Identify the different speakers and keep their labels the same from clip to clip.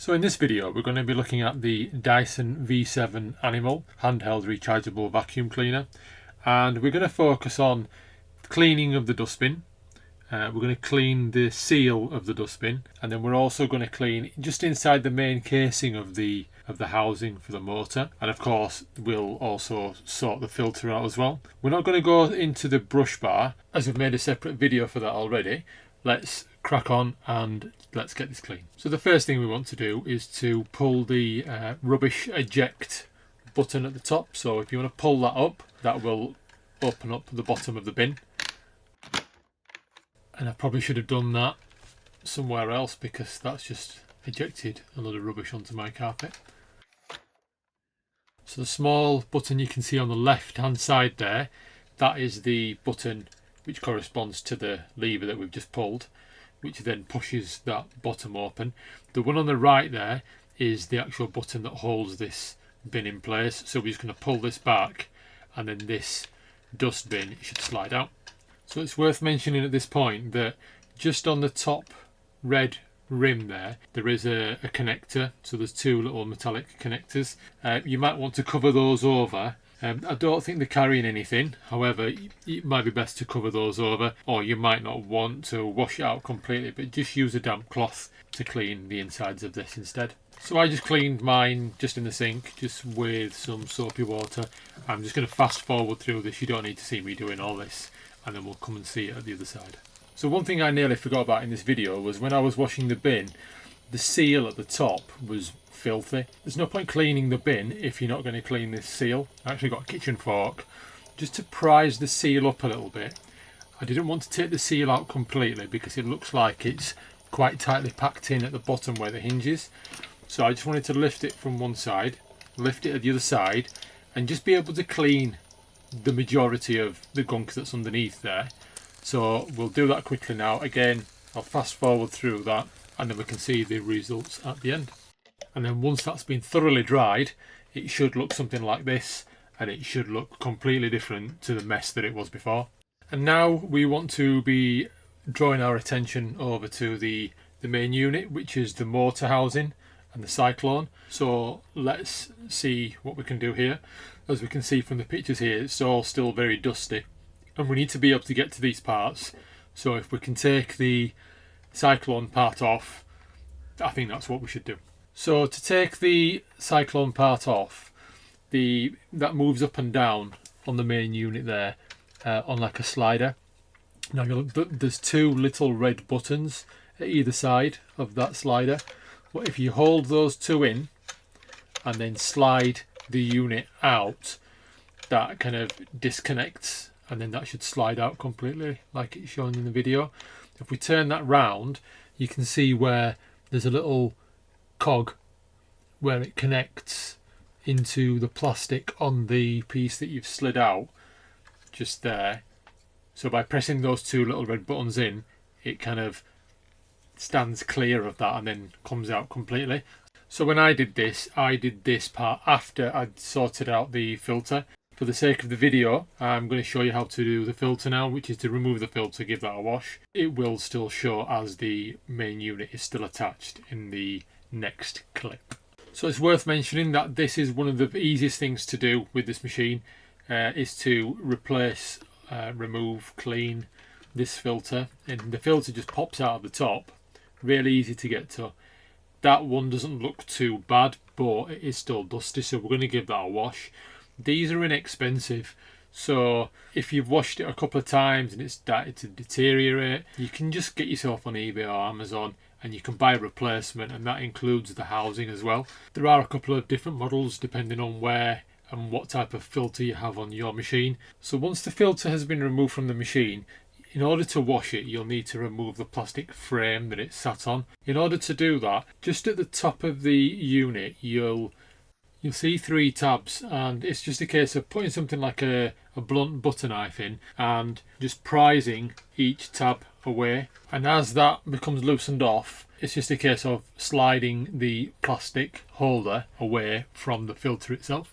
Speaker 1: So in this video we're going to be looking at the Dyson V7 Animal handheld rechargeable vacuum cleaner, and we're going to focus on cleaning of the dustbin. We're going to clean the seal of the dustbin, and then we're also going to clean just inside the main casing of the housing for the motor, and of course we'll also sort the filter out as well. We're not going to go into the brush bar as we've made a separate video for that already. Let's crack on and let's get this clean. So the first thing we want to do is to pull the rubbish eject button at the top. So if you want to pull that up, that will open up the bottom of the bin. And I probably should have done that somewhere else because that's just ejected a lot of rubbish onto my carpet. So the small button you can see on the left hand side there, that is the button which corresponds to the lever that we've just pulled, which then pushes that bottom open. The one on the right there is the actual button that holds this bin in place. So we're just going to pull this back and then this dustbin should slide out. So it's worth mentioning at this point that just on the top red rim there is a connector. So there's two little metallic connectors. You might want to cover those over. I don't think they're carrying anything, however it might be best to cover those over, or you might not want to wash it out completely, but just use a damp cloth to clean the insides of this instead. So I just cleaned mine just in the sink, just with some soapy water. I'm just going to fast forward through this, you don't need to see me doing all this, and then we'll come and see it at the other side. So one thing I nearly forgot about in this video was when I was washing the bin, the seal at the top was filthy. There's no point cleaning the bin if you're not going to clean this seal. I actually got a kitchen fork just to prise the seal up a little bit. I didn't want to take the seal out completely because it looks like it's quite tightly packed in at the bottom where the hinge is. So I just wanted to lift it from one side, lift it at the other side, and just be able to clean the majority of the gunk that's underneath there. So we'll do that quickly now. Again, I'll fast forward through that and then we can see the results at the end. And then once that's been thoroughly dried, it should look something like this, and it should look completely different to the mess that it was before. And now we want to be drawing our attention over to the main unit, which is the motor housing and the cyclone. So let's see what we can do here. As we can see from the pictures here, it's all still very dusty, and we need to be able to get to these parts. So if we can take the cyclone part off, I think that's what we should do. So to take the cyclone part off, that moves up and down on the main unit there on like a slider. Now you look, there's two little red buttons at either side of that slider. Well, if you hold those two in and then slide the unit out, that kind of disconnects, and then that should slide out completely like it's shown in the video. If we turn that round, you can see where there's a little cog where it connects into the plastic on the piece that you've slid out just there. So by pressing those two little red buttons in, it kind of stands clear of that and then comes out completely. So when I did this part after I'd sorted out the filter. For the sake of the video, I'm going to show you how to do the filter now, which is to remove the filter, give that a wash. It will still show as the main unit is still attached in the next clip. So it's worth mentioning that this is one of the easiest things to do with this machine, is to replace, remove, clean this filter. And the filter just pops out of the top, really easy to get to. That one doesn't look too bad, but it is still dusty, so we're going to give that a wash. These are inexpensive, so if you've washed it a couple of times and it's started to deteriorate, you can just get yourself on eBay or Amazon and you can buy a replacement, and that includes the housing as well. There are a couple of different models depending on where and what type of filter you have on your machine. So once the filter has been removed from the machine, in order to wash it, you'll need to remove the plastic frame that it's sat on. In order to do that, just at the top of the unit, you'll see three tabs, and it's just a case of putting something like a blunt butter knife in and just prising each tab away. And as that becomes loosened off, it's just a case of sliding the plastic holder away from the filter itself.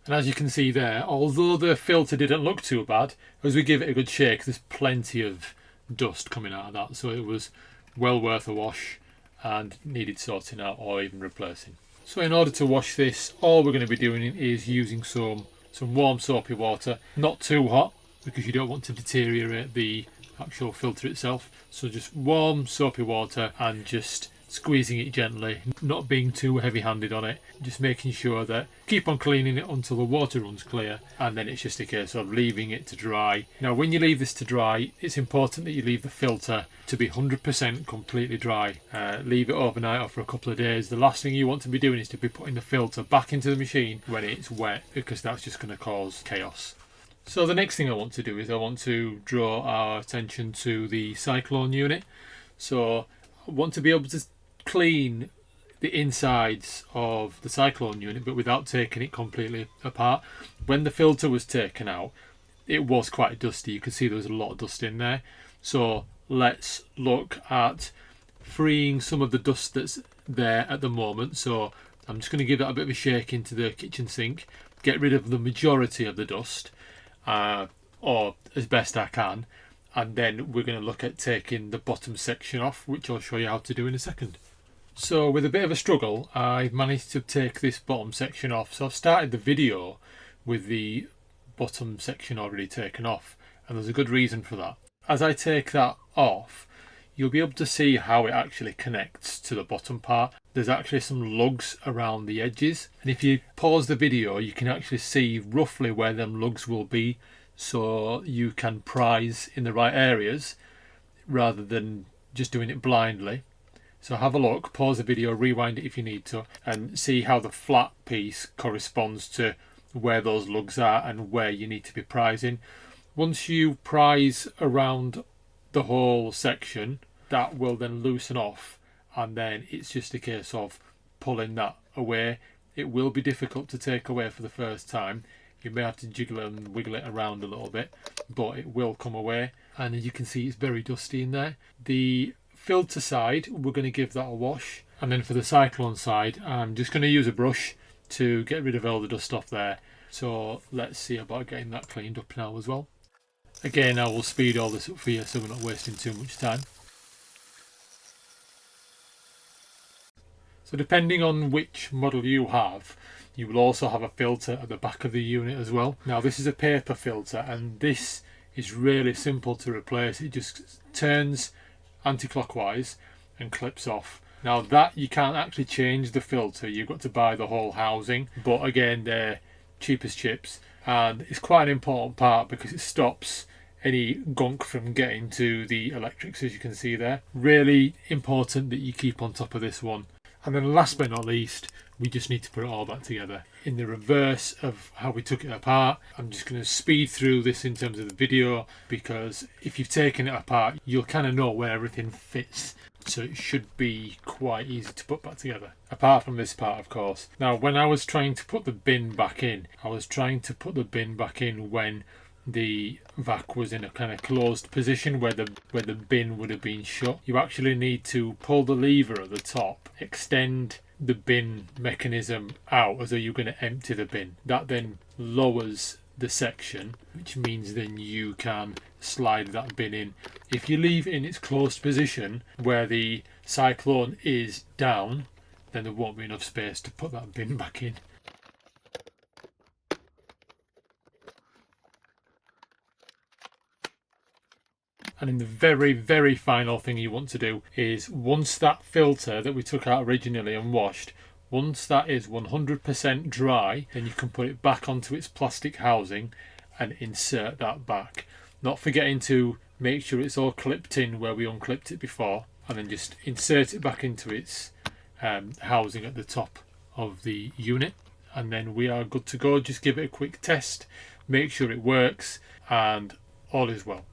Speaker 1: And as you can see there, although the filter didn't look too bad, as we give it a good shake, there's plenty of dust coming out of that. So it was well worth a wash and needed sorting out or even replacing. So in order to wash this, all we're going to be doing is using some warm soapy water, not too hot because you don't want to deteriorate the actual filter itself. So just warm soapy water and just squeezing it gently, not being too heavy-handed on it, just making sure that keep on cleaning it until the water runs clear, and then it's just a case of leaving it to dry. Now when you leave this to dry, it's important that you leave the filter to be 100% completely dry. Leave it overnight or for a couple of days. The last thing you want to be doing is to be putting the filter back into the machine when it's wet, because that's just going to cause chaos. So the next thing I want to do is I want to draw our attention to the cyclone unit. So I want to be able to clean the insides of the cyclone unit but without taking it completely apart. When the filter was taken out, it was quite dusty. You could see there was a lot of dust in there. So let's look at freeing some of the dust that's there at the moment. So I'm just going to give that a bit of a shake into the kitchen sink, get rid of the majority of the dust, or as best I can, and then we're going to look at taking the bottom section off, which I'll show you how to do in a second. So with a bit of a struggle, I've managed to take this bottom section off. So I've started the video with the bottom section already taken off, and there's a good reason for that. As I take that off, you'll be able to see how it actually connects to the bottom part. There's actually some lugs around the edges, and if you pause the video you can actually see roughly where them lugs will be, so you can prise in the right areas rather than just doing it blindly. So have a look, pause the video, rewind it if you need to, and see how the flat piece corresponds to where those lugs are and where you need to be prising. Once you prise around the whole section, that will then loosen off, and then it's just a case of pulling that away. It will be difficult to take away for the first time. You may have to jiggle it and wiggle it around a little bit, but it will come away. And as you can see, it's very dusty in there. The filter side, we're going to give that a wash, and then for the cyclone side I'm just going to use a brush to get rid of all the dust off there. So let's see about getting that cleaned up now as well. Again, I will speed all this up for you so we're not wasting too much time. So depending on which model you have, you will also have a filter at the back of the unit as well. Now this is a paper filter, and this is really simple to replace. It just turns anti-clockwise and clips off. Now that you can't actually change the filter, you've got to buy the whole housing, but again they're cheap as chips, and it's quite an important part because it stops any gunk from getting to the electrics, as you can see there. Really important that you keep on top of this one. And then last but not least, we just need to put it all back together in the reverse of how we took it apart. I'm just going to speed through this in terms of the video, because if you've taken it apart you'll kind of know where everything fits, so it should be quite easy to put back together, apart from this part of course. Now when I was trying to put the bin back in, I was trying to put the bin back in when the vac was in a kind of closed position where the bin would have been shut. You actually need to pull the lever at the top, extend the bin mechanism out as though you're going to empty the bin. That then lowers the section, which means then you can slide that bin in. If you leave it in its closed position where the cyclone is down, then there won't be enough space to put that bin back in. And then the very, very final thing you want to do is, once that filter that we took out originally and washed, once that is 100% dry, then you can put it back onto its plastic housing and insert that back. Not forgetting to make sure it's all clipped in where we unclipped it before, and then just insert it back into its housing at the top of the unit, and then we are good to go. Just give it a quick test, make sure it works, and all is well.